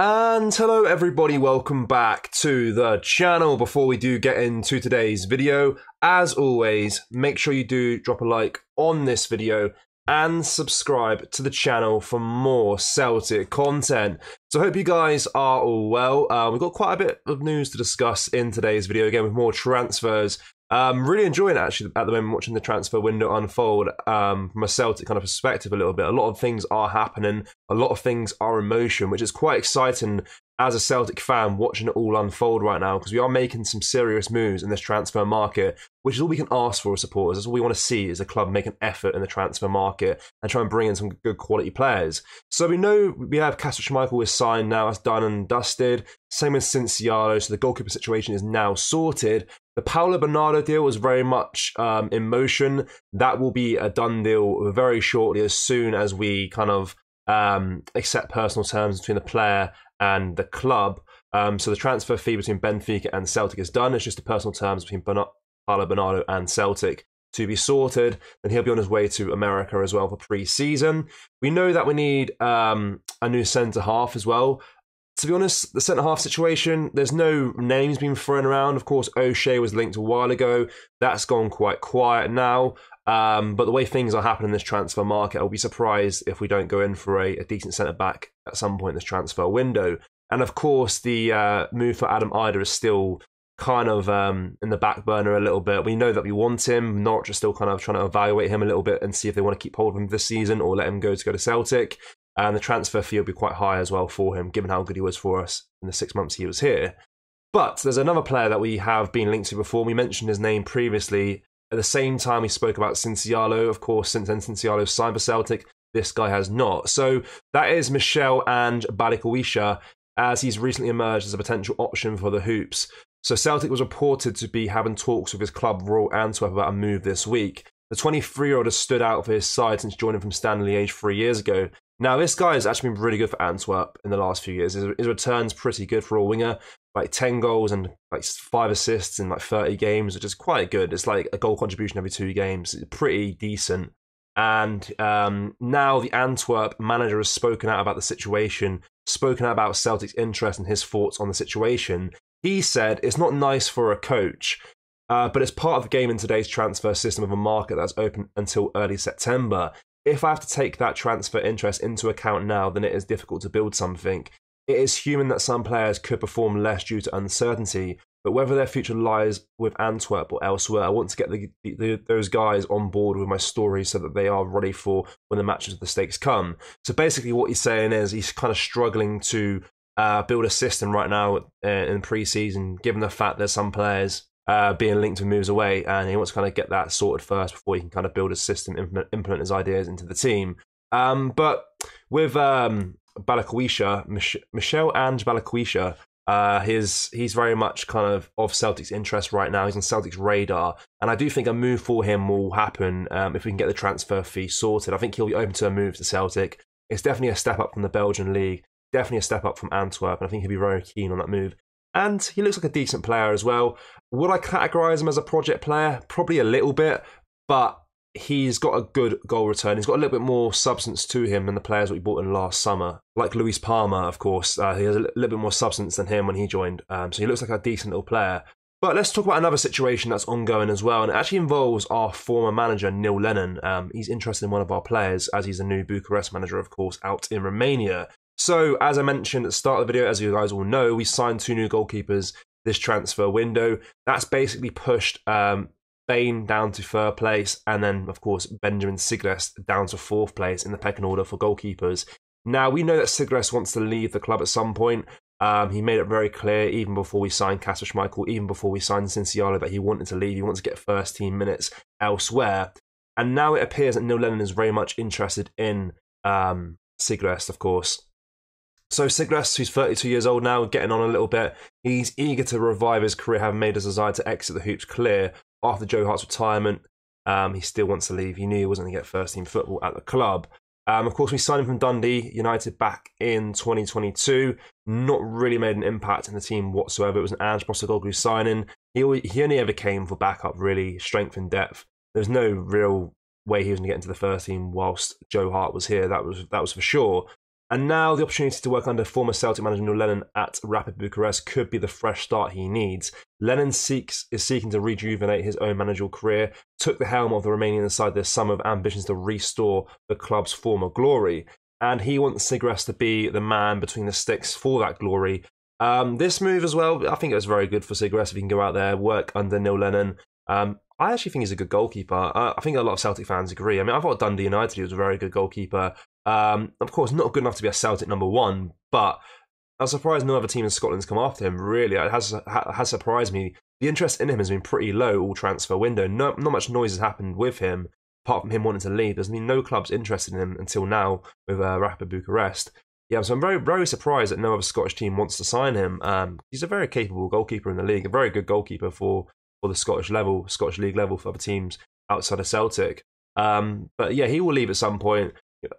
And hello everybody, welcome back to the channel. Before we do get into today's video, as always, make sure you do drop a like on this video and subscribe to the channel for more Celtic content. So I hope you guys are all well. We've got quite a bit of news to discuss in today's video, again with more transfers. Really enjoying actually at the moment watching the transfer window unfold from a Celtic kind of perspective a little bit. A lot of things are happening, a lot of things are in motion, which is quite exciting as a Celtic fan watching it all unfold right now, because we are making some serious moves in this transfer market, which is all we can ask for as supporters. That's all we want to see, is a club make an effort in the transfer market and try and bring in some good quality players. So we know we have Kasper Schmeichel is signed now, that's done and dusted. Same with Cincialo, so the goalkeeper situation is now sorted. The Paulo Bernardo deal was very much in motion. That will be a done deal very shortly, as soon as we kind of accept personal terms between the player and the club. So the transfer fee between Benfica and Celtic is done. It's just the personal terms between Paulo Bernardo and Celtic to be sorted. And he'll be on his way to America as well for pre-season. We know that we need a new centre-half as well. To be honest, the centre-half situation, there's no names being thrown around. Of course, O'Shea was linked a while ago. That's gone quite quiet now. But the way things are happening in this transfer market, I'll be surprised if we don't go in for a decent centre-back at some point in this transfer window. And of course, the move for Adam Idah is still kind of in the back burner a little bit. We know that we want him. Norwich are still kind of trying to evaluate him a little bit and see if they want to keep hold of him this season or let him go to Celtic. And the transfer fee will be quite high as well for him, given how good he was for us in the 6 months he was here. But there's another player that we have been linked to before. We mentioned his name previously. At the same time, we spoke about Cincialo. Of course, since then, Cincialo signed for Celtic. This guy has not. So that is Michel and Balikwisha, as he's recently emerged as a potential option for the Hoops. So Celtic was reported to be having talks with his club, Royal Antwerp, about a move this week. The 23-year-old has stood out for his side since joining from Stanley Liège 3 years ago. Now, this guy has actually been really good for Antwerp in the last few years. His return's pretty good for a winger, like 10 goals and like 5 assists in like 30 games, which is quite good. It's like a goal contribution every 2 games. It's pretty decent. And now the Antwerp manager has spoken out about the situation, spoken out about Celtic's interest and his thoughts on the situation. He said, it's not nice for a coach, but it's part of the game in today's transfer system of a market that's open until early September. If I have to take that transfer interest into account now, then it is difficult to build something. It is human that some players could perform less due to uncertainty, but whether their future lies with Antwerp or elsewhere, I want to get those guys on board with my story so that they are ready for when the matches of the stakes come. So basically what he's saying is he's kind of struggling to build a system right now in pre-season, given the fact there's some players being linked to moves away, and he wants to kind of get that sorted first before he can kind of build a system, implement his ideas into the team. But with Balikwisha, Michel and Balikwisha, he's very much kind of Celtic's interest right now. He's on Celtic's radar, and I do think a move for him will happen if we can get the transfer fee sorted. I think he'll be open to a move to Celtic. It's definitely a step up from the Belgian league, definitely a step up from Antwerp, and I think he'll be very keen on that move. And he looks like a decent player as well. Would I categorise him as a project player? Probably a little bit, but he's got a good goal return. He's got a little bit more substance to him than the players we bought in last summer. Like Luis Palma, of course. He has a little bit more substance than him when he joined. So he looks like a decent little player. But let's talk about another situation that's ongoing as well, and it actually involves our former manager, Neil Lennon. He's interested in one of our players, as he's a new Bucharest manager, of course, out in Romania. So, as I mentioned at the start of the video, as you guys all know, we signed 2 new goalkeepers this transfer window. That's basically pushed Bain down to 3rd place, and then, of course, Benjamin Sigrist down to 4th place in the pecking order for goalkeepers. Now, we know that Sigrist wants to leave the club at some point. He made it very clear, even before we signed Kasper Schmeichel, even before we signed Cincialo, that he wanted to leave. He wanted to get first team minutes elsewhere. And now it appears that Neil Lennon is very much interested in Sigrist, of course. So Sigrist, who's 32 years old now, getting on a little bit, he's eager to revive his career, having made his desire to exit the Hoops clear after Joe Hart's retirement. He still wants to leave. He knew he wasn't going to get first-team football at the club. Of course, we signed him from Dundee United back in 2022. Not really made an impact in the team whatsoever. It was an Ange Postecoglou signing. He only ever came for backup, really, strength and depth. There's no real way he was going to get into the first team whilst Joe Hart was here. That was for sure. And now the opportunity to work under former Celtic manager Neil Lennon at Rapid Bucharest could be the fresh start he needs. Lennon is seeking to rejuvenate his own managerial career, took the helm of the Romanian side this summer with ambitions to restore the club's former glory. And he wants Sigres to be the man between the sticks for that glory. This move as well, I think it was very good for Sigres if he can go out there, work under Neil Lennon. I actually think he's a good goalkeeper. I think a lot of Celtic fans agree. I mean, I thought Dundee United he was a very good goalkeeper. Of course, not good enough to be a Celtic #1, but I was surprised no other team in Scotland's come after him, really. It has surprised me. The interest in him has been pretty low all transfer window. Not much noise has happened with him, apart from him wanting to leave. There's been no clubs interested in him until now with Rapid Bucharest. Yeah, so I'm very, very surprised that no other Scottish team wants to sign him. He's a very capable goalkeeper in the league, a very good goalkeeper for the Scottish League level for other teams outside of Celtic. But yeah, he will leave at some point.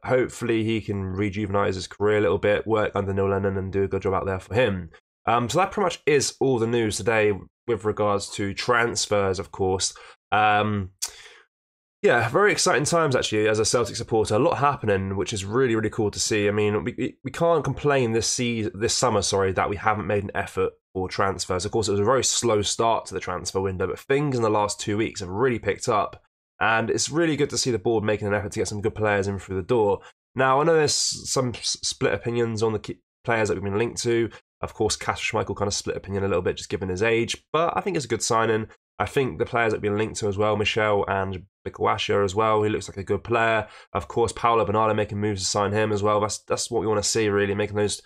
Hopefully he can rejuvenate his career a little bit, work under Neil Lennon and do a good job out there for him. So that pretty much is all the news today with regards to transfers, of course. Yeah, very exciting times actually as a Celtic supporter. A lot happening, which is really, really cool to see. I mean, we can't complain this summer, that we haven't made an effort for transfers. Of course, it was a very slow start to the transfer window, but things in the last 2 weeks have really picked up. And it's really good to see the board making an effort to get some good players in through the door. Now, I know there's some split opinions on the players that we've been linked to. Of course, Kasper Schmeichel kind of split opinion a little bit, just given his age. But I think it's a good signing. I think the players that we've been linked to as well, Michel and Bikawasha as well, he looks like a good player. Of course, Paolo Bernardo making moves to sign him as well. That's what we want to see, really, making those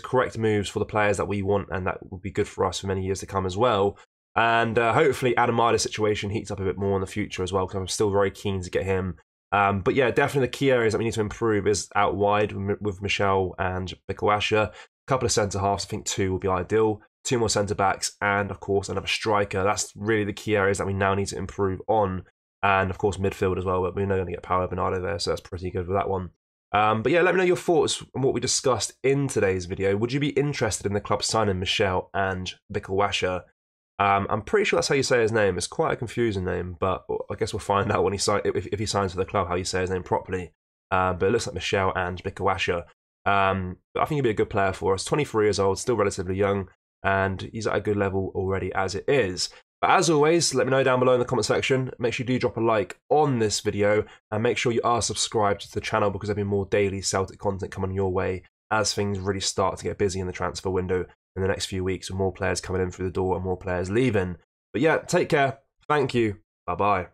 correct moves for the players that we want, and that will be good for us for many years to come as well. And hopefully Adam Marder's situation heats up a bit more in the future as well, because I'm still very keen to get him. But yeah, definitely the key areas that we need to improve is out wide with Michel and Bikawasha. A couple of centre-halves, I think 2 will be ideal. 2 more centre-backs, and of course another striker. That's really the key areas that we now need to improve on. And of course midfield as well, but we're not going to get Paolo Bernardo there, so that's pretty good with that one. But yeah, let me know your thoughts on what we discussed in today's video. Would you be interested in the club signing Michel and Bikawasha? I'm pretty sure that's how you say his name. It's quite a confusing name, but I guess we'll find out when if he signs for the club how you say his name properly. But it looks like Michel and Bikawasha. But I think he'd be a good player for us. 23 years old, still relatively young, and he's at a good level already as it is. But as always, let me know down below in the comment section. Make sure you do drop a like on this video, and make sure you are subscribed to the channel, because there'll be more daily Celtic content coming your way as things really start to get busy in the transfer window in the next few weeks, with more players coming in through the door and more players leaving. But yeah, take care. Thank you. Bye-bye.